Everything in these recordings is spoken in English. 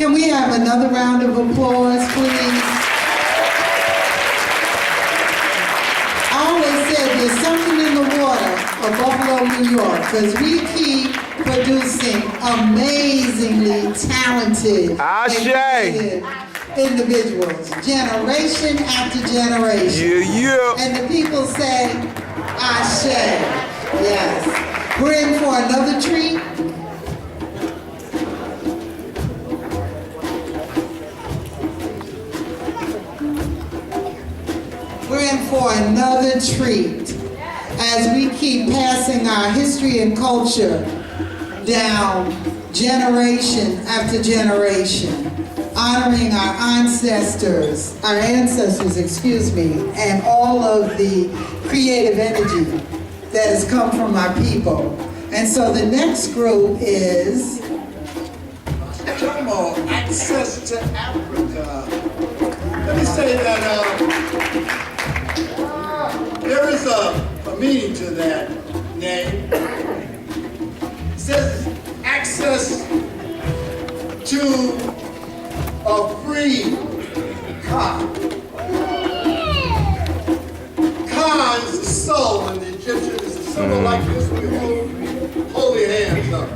Can we have another round of applause, please? I always said there's something in the water of Buffalo, New York, because we keep producing amazingly talented and creative individuals, generation after generation. And the people say, Ashe. Yes. We're in for another treat. We're in for another treat as we keep passing our history and culture down generation after generation, honoring our ancestors, and all of the creative energy that has come from our people. And so the next group is Come on, Access to Africa. Let me say that there is a meaning to that name. It says access to a free Ka. Ka is the soul, and the Egyptian is a symbol like this when we hold holy hands up.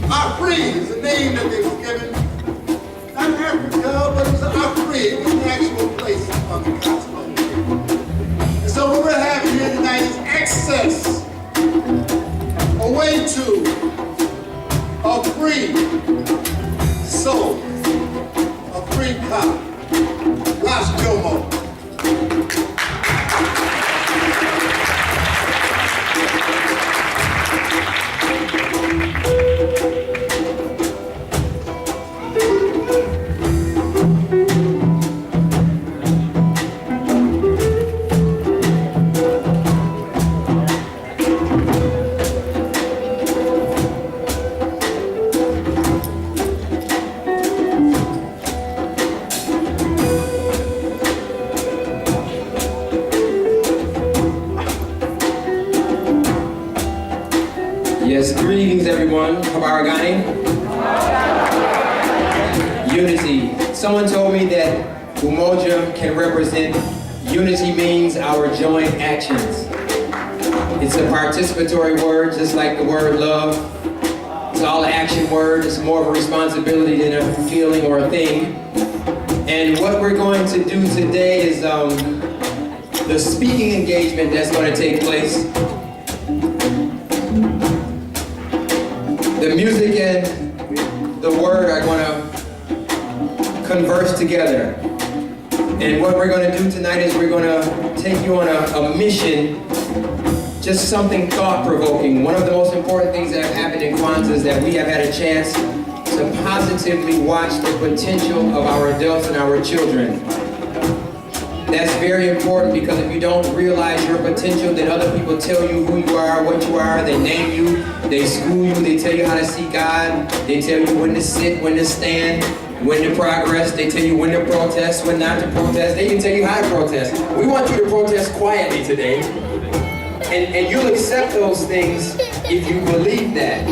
Afri is the name that they were given. Not Africa, but it was Afri. It was the actual place on the cosmos. And so what we're having here tonight is access, a way to a free soul, a free Ka. Las Jomo. Yes, greetings everyone. Habaragani. Unity. Someone told me that Umoja can represent unity means our joint actions. It's a participatory word, just like the word love. It's all an action word. It's more of a responsibility than a feeling or a thing. And what we're going to do today is the speaking engagement that's going to take place. The music and the word are going to converse together. And what we're going to do tonight is we're going to take you on a mission, just something thought-provoking. One of the most important things that have happened in Kwanzaa is that we have had a chance to positively watch the potential of our adults and our children. That's very important because if you don't realize your potential, then other people tell you who you are, what you are, they name you, they school you, they tell you how to see God, they tell you when to sit, when to stand, when to progress, they tell you when to protest, when not to protest, they even tell you how to protest. We want you to protest quietly today, and you'll accept those things if you believe that.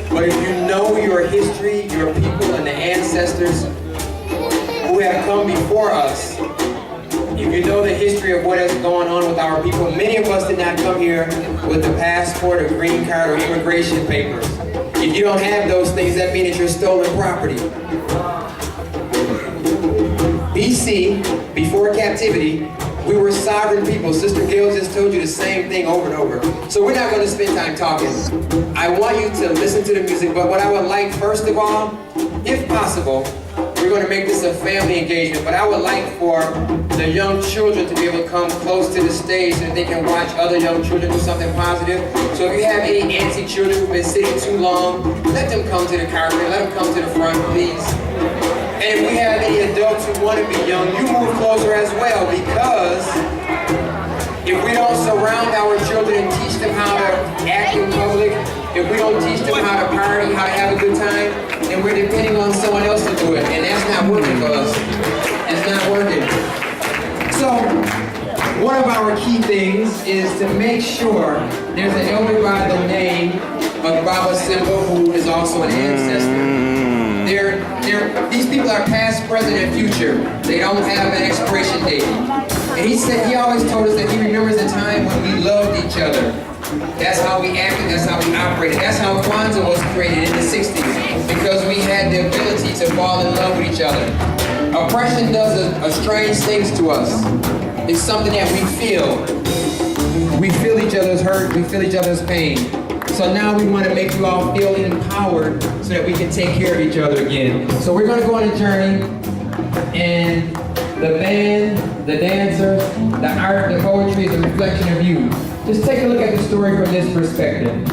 But if you know your history, your people, and the ancestors who have come before us, if you know the history of what has gone on with our people, many of us did not come here with a passport, a green card, or immigration papers. If you don't have those things, that means that you're stolen property. BC, before captivity, we were sovereign people. Sister Gail just told you the same thing over and over. So we're not going to spend time talking. I want you to listen to the music, but what I would like, first of all, if possible, we're going to make this a family engagement, but I would like for the young children to be able to come close to the stage so that they can watch other young children do something positive. So if you have any antsy children who've been sitting too long, let them come to the carpet, let them come to the front, please. And if we have any adults who want to be young, you move closer as well, because if we don't surround our children and teach them how to act in public, if we don't teach them how to party, how to have a good time, then we're depending on someone else to do it, and that's not working for us. It's not working. So, one of our key things is to make sure there's an elder by the name of Baba Simba, who is also an ancestor. These people are past, present, and future. They don't have an expiration date. And he always told us that he remembers the time when we loved each other. That's how we acted, that's how we operated. That's how Kwanzaa was created in the 60s, because we had the ability to fall in love with each other. Oppression does a strange things to us. It's something that we feel. We feel each other's hurt, we feel each other's pain. So now we want to make you all feel empowered so that we can take care of each other again. So we're going to go on a journey, and the band, the dancers, the art, the poetry is a reflection of you. Just take a look at the story from this perspective.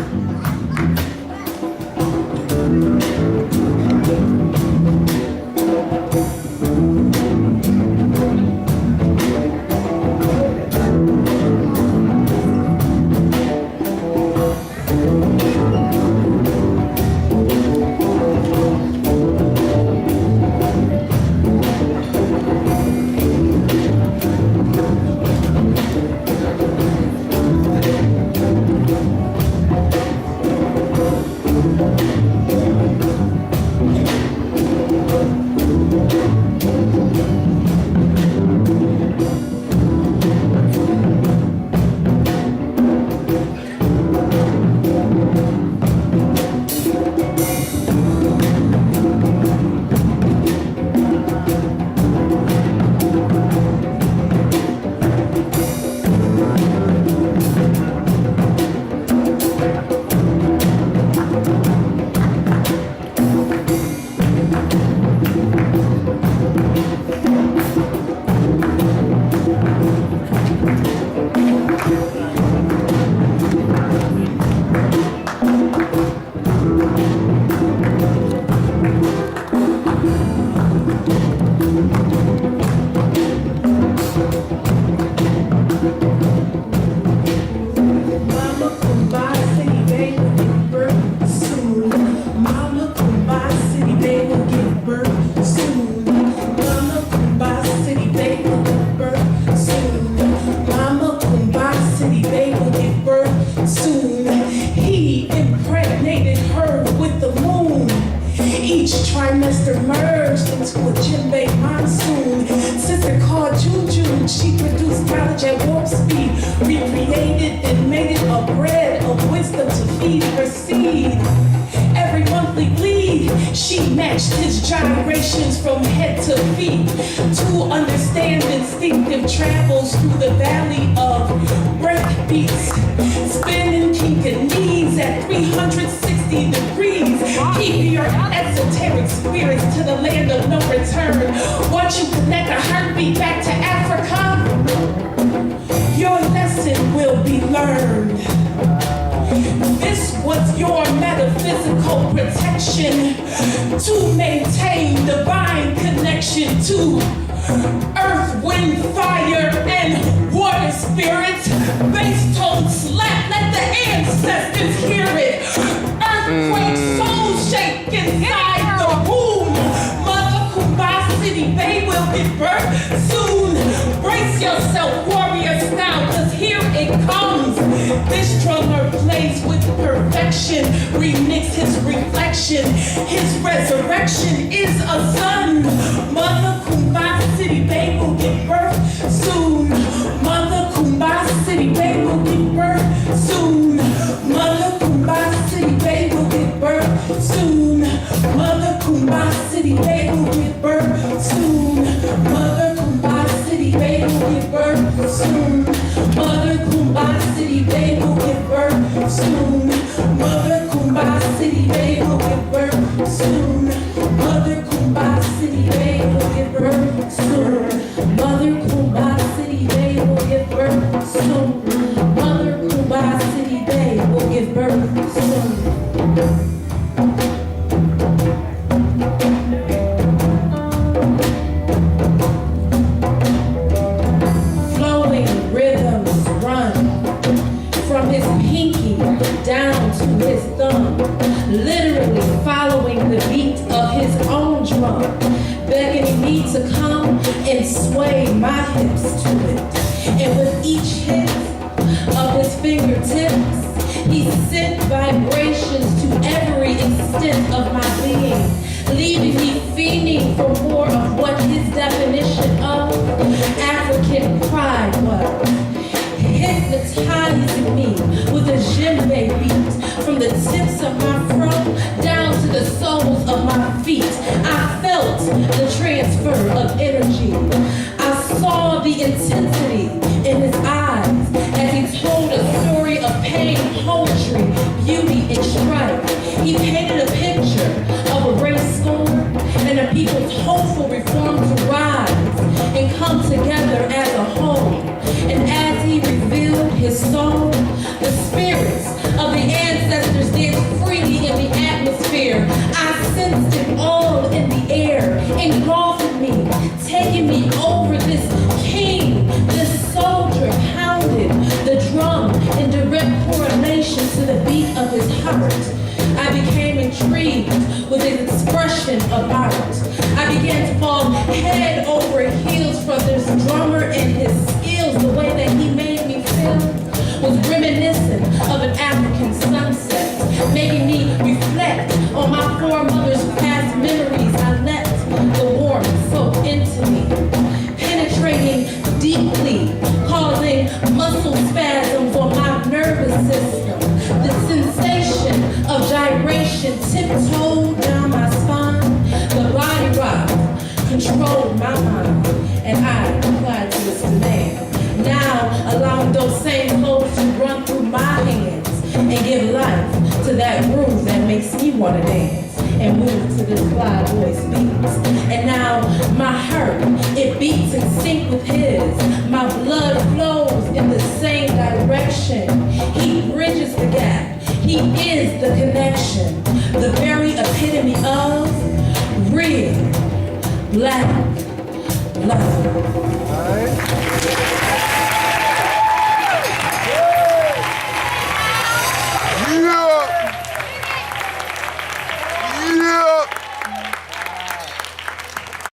trimester merged into a djembe monsoon. Sister called Juju, she produced knowledge at warp speed, recreated and made it a bread of wisdom to feed her seed. Every monthly bleed, she matched his gyrations from head to feet to understand instinctive travels through the valley of break beats, spinning kinking knees at 360 degrees. Keep your esoteric spirits to the land of no return. Once you connect a heartbeat back to Africa, your lesson will be learned. This was your metaphysical protection to maintain divine connection to earth, wind, fire, and water spirits. Bass tone slap, let the ancestors hear it. Earthquake, soul shake inside the womb. Mother Kumbah City Bay will give birth soon. Brace yourself, warrior style, cause here it comes. This drummer plays with perfection, remix his reflection. His resurrection is a son. Mother Kumbah City Bay will give birth soon. Mother Kumbah City Bay will give birth soon. Mother Kumbah City Bay will give birth soon. Mother Kumbah City Bay will give birth soon. Mother Kumbah City Bay will give birth soon. Mother Kumbah City Bay will give birth soon. Mother Kumbah City Bay will give birth soon. Mother Kumbah City Bay will give birth soon. Mother Kumbah City Bay will give birth soon. Mother Kumbah City Bay will give birth soon. Down to his thumb, literally following the beat of his own drum, beckoning me to come and sway my hips to it. And with each hit of his fingertips, he sent vibrations to every extent of my being. leaving me fiending for more of what his definition of African pride was. Hypnotizing me with a djembe beat from the tips of my fro down to the soles of my feet. I felt the transfer of energy. I saw the intensity in his eyes as he told a story of pain, poetry, beauty, and strife. He painted a picture of a race scorn and a people's hopeful reform to rise and come together as a whole. And as he revealed his soul, the spirits of the ancestors danced freely in the atmosphere. I sensed it all in the air, engulfing me, taking me over. This king, this soldier pounded the drum in direct correlation to the beat of his heart. I became intrigued with his expression of art. I began to fall head over heels for this drummer and his skills. The way that he made me feel was reminiscent of an African sunset, making me reflect on my foremothers' past memories. I let the warmth soak into me, penetrating deeply, causing muscle spasms on my nervous system. The sensation of gyration tiptoed down my spine. The body rock controlled my mind, and I applied to its demand. Now allowing those same clothes to run through my hands and give life to that groove that makes me want to dance and move to this fly voice beats. And now my heart, it beats in sync with his. My blood flows in the same direction. He bridges the gap. He is the connection, the very epitome of real black